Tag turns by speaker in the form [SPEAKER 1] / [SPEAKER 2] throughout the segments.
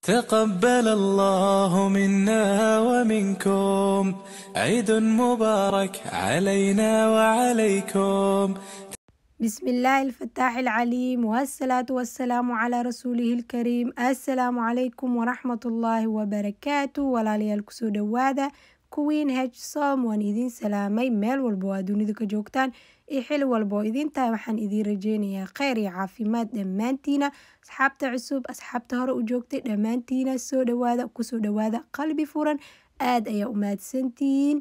[SPEAKER 1] تقبل الله منا ومنكم عيد مبارك علينا وعليكم.
[SPEAKER 2] بسم الله الفتاح العليم والصلاة والسلام على رسوله الكريم. السلام عليكم ورحمة الله وبركاته. walaalyaal kusoo dhawaada kuwiin hejsom waan idin salaamay meel walba waa dunida ka joogtaan iyo xili walba oo idin tahay waxaan idin rajeynayaa kheyr iyo caafimaad dhammaantiina. asxaabta cusub asxaabta hore u joogtay dhammaantiina soo dhawaada kusoo dhawaada qalbi furan. aad ayaa u mahadsantihiin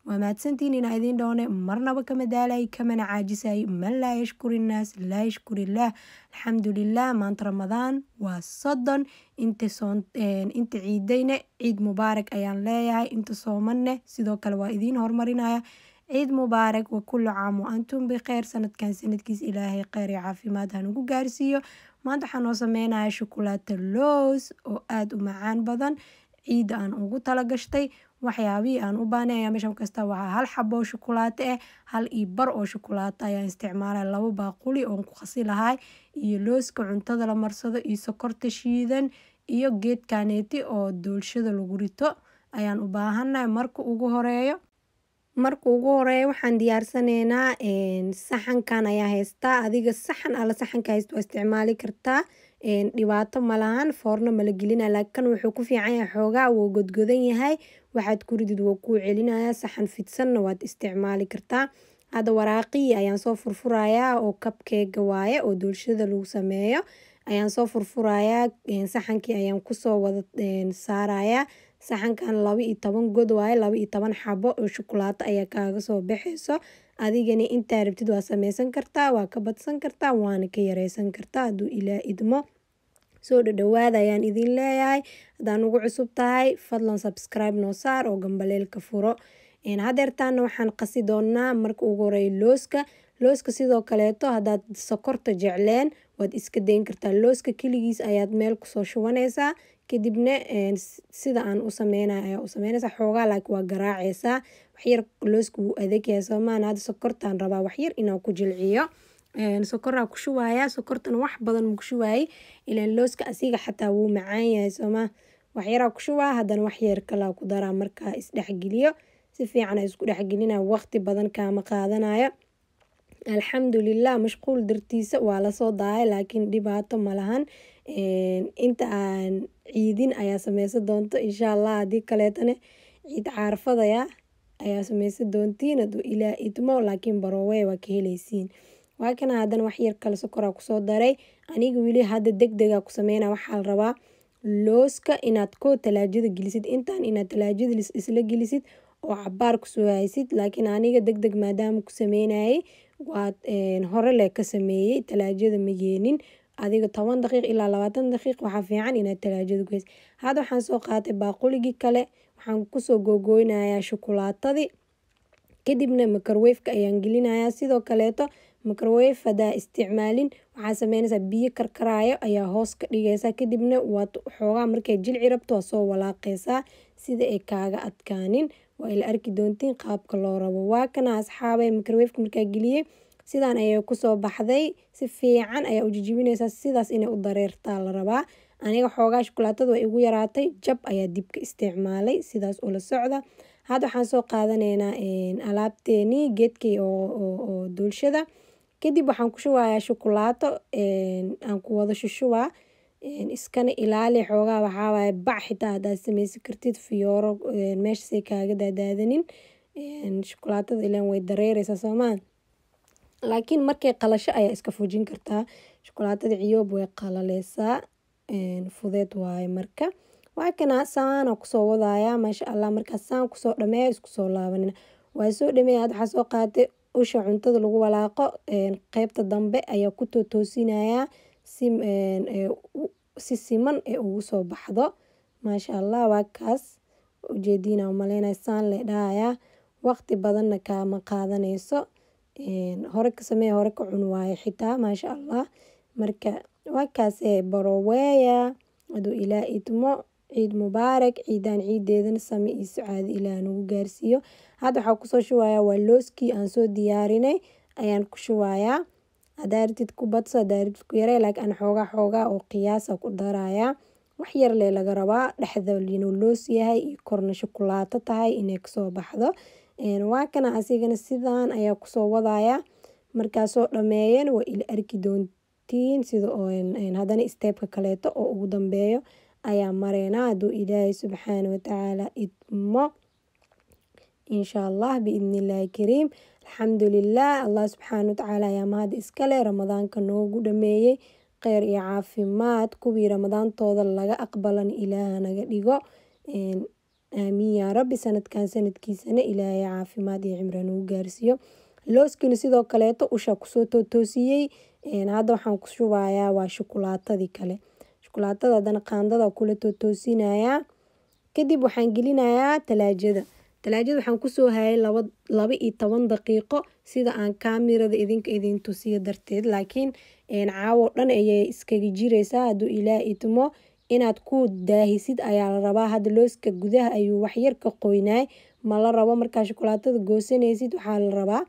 [SPEAKER 2] waa mahadsantiin inaa idin dhoone marnaba kama daalay kamana caajisay man laa yashkuri nnaas laa yashkuri illaah. alxamdulilah maanta ramadaan waa 30 inta ciidayne ciid mubaarak ayaan leeyahay. inta soomanne sidoo kale waa idiin horumarinaya ciid mubaarak wa kullu caam wa antum bikheer. sanadkan sanadkiis ilaahay kheyr iyo caafimaad hanugu gaarsiiyo. maanta waxaan noo sameynaya shukulaato loos oo aada u macaan badan ciida aan ugu tala gashtay. waxyaabihii aan u baahnay ayaa meeshan kasta waxaa hal xabo shukulaato ah, hal iyo bar oo shukulaato ayaan isticmaalay, 2 baaquli oon ku qasi lahay iyo looska cuntada la marsado iyo sokorta shiidan iyo geedkaneeti oo doolshada lagu rito ayaan u baahanahay. marka ugu horeeyo waxaan diyaarsanaynaa saxankan ayaa haystaa. adiga saxan alla saxanka haysto waa isticmaali kartaa, dhibaato malahan. foorno mala gelina laakiin wuxuu ku fiican yahay xoogaa wuu godgodan yahay, waxaad ku ridid wuu kuu celinaya. saxan fidsanna waad isticmaali kartaa. hadda waraaqii ayaan soo furfurayaa oo cupcake waaye oo doolshada lagu sameeyo ayaan soo furfurayaa. saxankii ayaan kusoo wada saarayaa. saxankan 12 god waaye, 12 xabo oo shukulaato ayaa kaaga soo baxayso. adigana intaa rabtid waa sameysan kartaa, waa ka badsan kartaa, waana ka yareysan kartaa hadduu ilaa idmo. soo dhawaada ayaan idin leeyahay. haddaan ugu cusub tahay fadlan subscribe noo saar oo gambaleelka furo. hadeertaana waxaan qasi doonaa marka ugu horeeya looska sidoo kaleeto haddaad sokorta jecleen waad iska dayn kartaa. looska keligiis ayaad meel kusoo shubanaysaa, kadibna sida aan u sameynaya ayaa u sameynaysaa. xoogaa laakiin waa garaacaysaa, waxyar looska wuu adagyahay soomaan. hadda sokortaan rabaa waxyar inaan ku jilciyo. sokoraa ku shubayaa, sokortana wax badan mu ku shubaayay ilaan looska asiga xataa wuu macaan yahay soomaa. waxyaraa ku shubaa, haddana waxyar kalaa ku daraa markaa isdhexgeliyo. si fiican isku dhexgelinaya, waqti badan kaama qaadanayo. alxamdulilah mashquul dartiisa waa lasoo daayay laakiin dhibaato malahan. inta aan ciidin ayaa sameysan doonto insha allah. haddii kaleetana ciid caarfadaya ayaa sameysan doontiin hadduu ilaa idmo, laakiin barowey waa ka heleysiin. waa kana haddana waxyar kale sokoraa kusoo daray. aniga weli hadda degdega ku sameynaya. waxaa la rabaa looska inaad talaajada gelisid, intaan inaad talaajada isla gelisid oo cabaar kusoo haysid. laakiin aniga degdeg maadaama ku sameynayay waad hore le ka sameeyey, talaajada ma geenin. adiga 10 daqiiq ilaa 20 daqiiq waxaa fiican inaad talaajada ku haysid. hadda waxaan soo qaatay baaquligii kale, waxaan kusoo googooynayaa shukulaatadii, kadibna microwave-ka ayaan gelinayaa. sidoo kaleeto microwave hadaa isticmaalin waxaa sameynaysaa biyo karkaraayo ayaa hoos ka dhigaysaa, kadibna waad xoogaa markay jilci rabto waa soo walaaqaysaa sida ay kaaga adkaanin. waa ila arki doontiin qaabka loo rabo. waa kana asxaabay microwave-ka markaa geliyey sidaan ayay kusoo baxday. si fiican ayaa u jijibinaysaa, sidaas inay u dareertaa la rabaa. aniga xoogaa shukulaatada waa igu yaraatay, jab ayaa dibka isticmaalay, sidaas ula socda. hadda waxaan soo qaadanaynaa alaabteenii geedkii oo doolshada. kadib waxaan ku shubayaa shukulaato aan ku wada shushubaa. iskana ilaali xoogaa waxaa waaye bac xitaa haddaad sameysan kartid fiyooro meeshasay kaaga daadaadanin. shukulaatada ilaan way dareereysaa soomaan, laakiin markay qalasho ayaa iska fujin kartaa. shukulaatada ciyoob way qalaleysaa, fudeed waaye. marka waa kana saana kusoo wadayaa maasha allah. markaa saan kusoo dhameeya isku soo laabanina. waa soo dhameeya. hadda waxaa soo qaatay usha cuntada lagu walaaqo, qeybta dambe ayaa ku toosinayaa si siman ee ugu soo baxdo. maasha allah waa kaas ujeediina umaleynaya saan le dhahayaa. waqti badanna kaama qaadanayso. hore ka sameeya hore ka cun waaye xitaa maasha allah. marka waa kaas baroweya hadduu ilaa idmo. ciid mubaarak. ciidaan ciideedana same iyo sacaado ilaah nagu gaarsiiyo. hadda waxaa kusoo shubayaa waa looskii aan soo diyaarinay ayaan ku shubayaa. hadaa rabtid ku badso, hadaa rabtid ku yaree, laakiin aan xoogaa oo qiyaasa ku darayaa wax yar lee laga rabaa dhexda inuu loos yahay iyo korna shukulaato tahay inay kasoo baxdo. Waa kana asigana sidaan ayaa kusoo wadaya markaa soo dhameeyeen waa ila arki doontiin sida oo hadana stepka kaleeto oo ugu dambeeyo ayaa mareynaa haduu Ilaahay subxaanahu wa tacaala idmo insha Allah biidnillaahi kariim. Alxamdulillaah, Allah subxaanahu wa tacaala ayaa mahad iskale ramadaanka noogu dhameeyey kheyr iyo caafimaad kuwii ramadaantooda laga aqbalan Ilaaha naga dhigo. Aamiin yaa rabbi. Sanadkan sanadkiisana Ilaahay caafimaad iyo cimri nagu gaarsiiyo. Looskina sidoo kaleeto usha kusoo toosiyey. Hadda waxaan ku shubayaa waa shukulaatadii kale. Shukulaatada hadana qaandada kula toosinayaa. Kadib waxaan gelinayaa talaajada. Talaajada waxaan kusoo hayay 12 daqiiqo sida aan kaamirada idin tusiyo darteed. Laakiin caawo dhan ayay iskaga jireysaa haduu Ilaahay idmo. Inaad ku daahisid ayaa la rabaa. Hadda looska gudaha ayuu wax yar ka qoynaay. Ma la rabo markaa shukulaatada goosanaysid waxaa la rabaa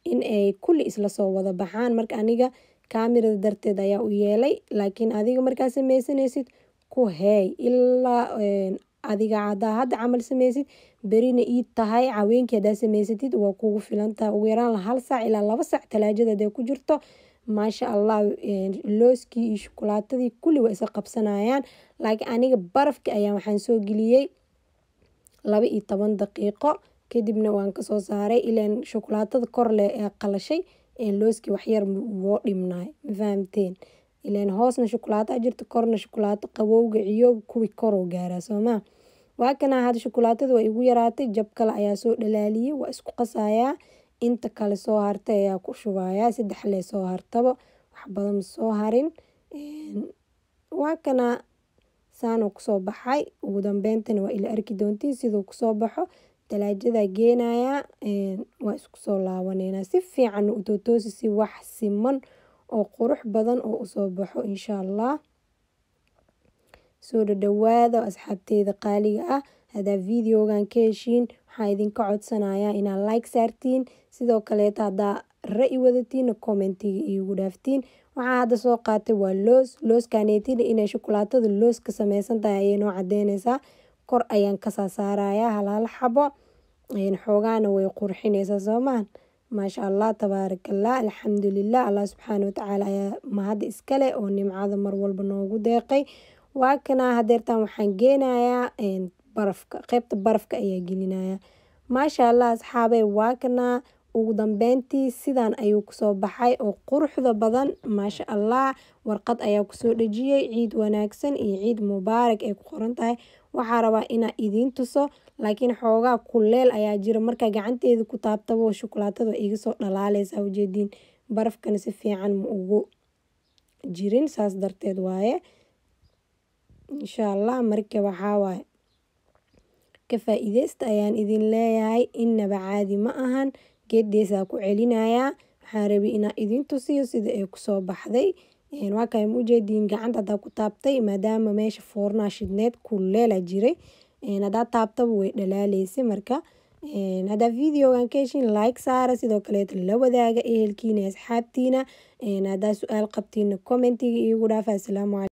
[SPEAKER 2] in ay kulli isla soo wada baxaan. Marka aniga kaamirada darteed ayaa u yeelay. Laakiin adiga markaa sameysanaysid ku heey ilaa adiga hadda camal sameysid berina ii tahay haweenkii hadaa sameysatid waa kugu filan tahay. Ugu yaraan 1 saac ilaa 2 saac talaajada haday ku jirto maasha Allah looskii iyo shukulaatadii kulli way isa qabsanayaan. Laakiin aniga barafka ayaa waxaan soo geliyay 12 daqiiqo kadibna waan ka soo saaray ileen shukulaatada kor leh ee qalashay looskii wax yar wuu dhimnaay. Ma fahamteen? Ileen hoosna shukulaato jirto korna shukulaato qabowga iyo kuwi kor oo gaara Soomaa. Waa kana hadda shukulaatada way igu yaraatay jab kale ayaa soo dhalaaliyay waa isku qasayaa. Inta kale soo hartay ayaa ku shubayaa 3 lee soo hartabo wax badan soo harin. Waa kana saan ku soo baxay ugu dambeyntina waa ila arki doontiin sidoo ku soo baxo. Talaajada geenaya waa isku soo laabanayna si fiican u toosi si wax siman oo qurux badan oo u soo baxo insha Allah. Soo dhawaada asxaabteyda qaaliga ah. Hadaa videogan ka heshiin waxaan idinka codsanayaa inaad like saartiin sidoo kale hadaa ra'yi wadatiin commentiga iigu dhaaftiin. Waxaan hadda soo qaatay waa looskaneetina inay shukulaatada loos ka sameysan tahay ayay noo cadeynaysaa. Kor ayaan ka saarayaa hal xabo xoogana way qurxinaysaa Soomaan. maasha Allah tabaarakallah alxamdulillaah. Allah subxaanahu wa tacaala ayaa mahad iskale oo nimcada mar walba noogu deeqay. Waa kana hadeertaan waxaan geenayaa barafka qaybta barafka ayaa gelinayaa. maasha Allah asxaabay waa kana ugu dambeyntii sidaan ayuu kusoo baxay oo quruxda badan maasha Allah. Warqad ayaa kusoo dhajiyay ciid wanaagsan iyo ciid mubaarak ay ku qoran tahay. Waxaa rabaa inaa idin tuso laakiin xoogaa kuleel ayaa jira marka gacanteeda ku taabtabo shukulaatada iga soo dhalaalaysa ujeedin barafkana si fiican ma ugu jirin saas darteed waaye. insha Allah marka waxaa waaye ka faa'iideysta ayaan idin leeyahay inaba caadi ma ahan. geeddeesa ku celinayaa waxaan rabay inaa idin tusiyo sida ay kusoo baxday. waa kay ujeedin gacanta hadaa ku taabtay maadaama meesha foornaa shidneed kuleel jiray hadaa taabtaba way dhalaalaysay. marka hadaa videogan ka heshiin like saara sidoo kale la wadaaga ehelkiina asxaabtiina. hadaa su'aal qabtiin commentiga iigu dhaafa. Assalaamu calaykum.